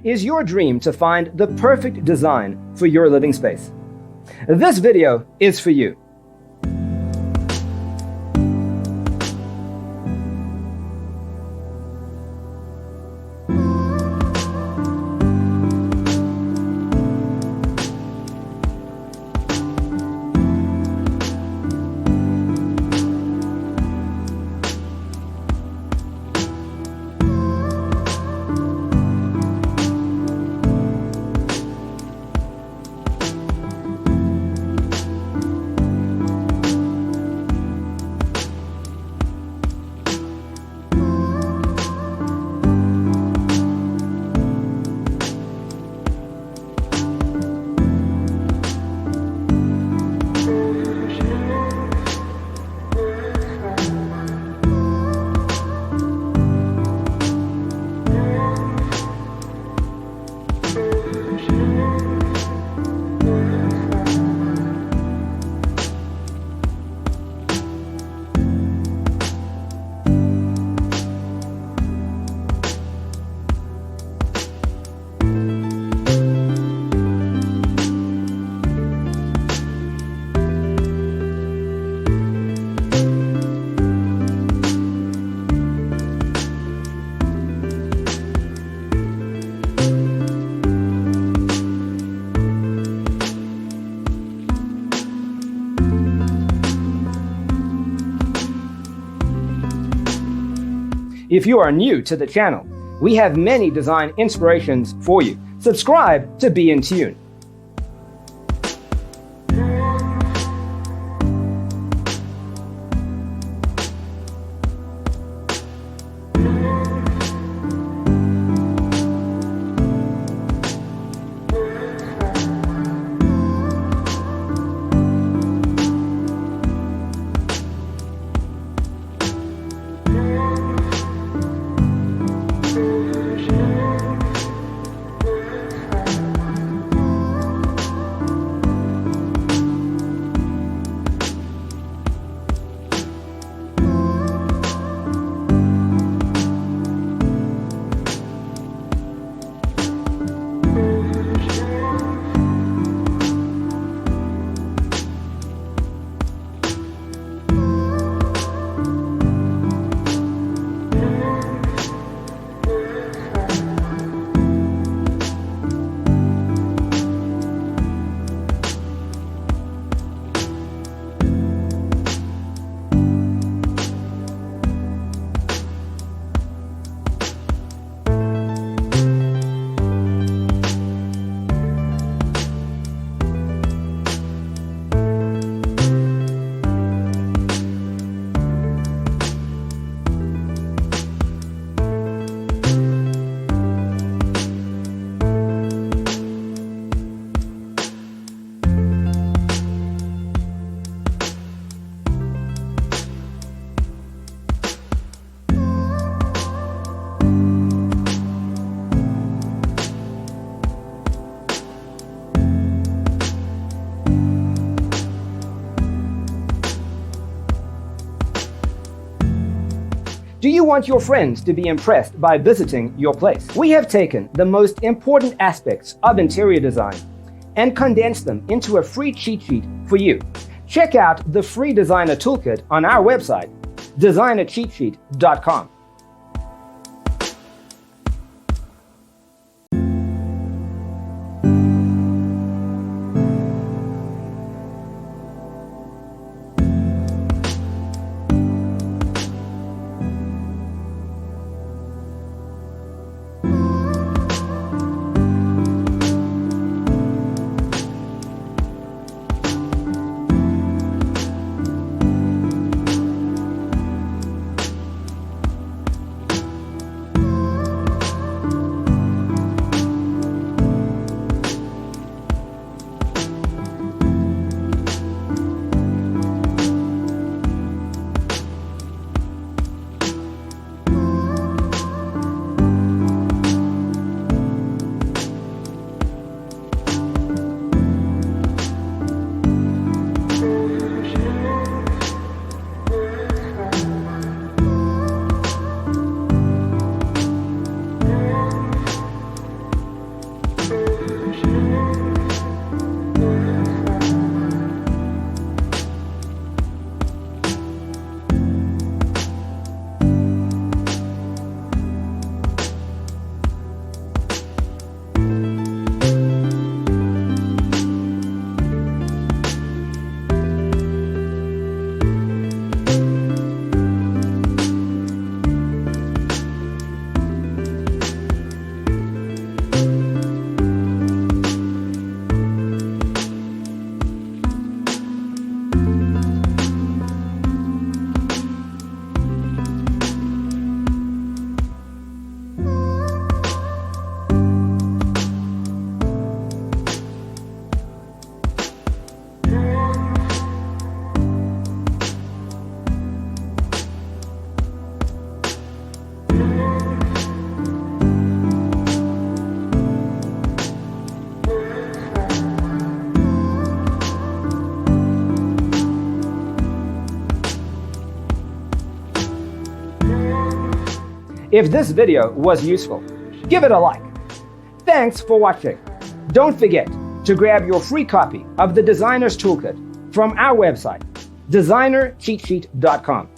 Is your dream to find the perfect design for your living space? This video is for you. If you are new to the channel, we have many design inspirations for you. Subscribe to be in tune. Do you want your friends to be impressed by visiting your place? We have taken the most important aspects of interior design and condensed them into a free cheat sheet for you. Check out the free designer toolkit on our website, designercheatsheet.com. If this video was useful, give it a like. Thanks for watching. Don't forget to grab your free copy of the Designer's Toolkit from our website, designercheatsheet.com.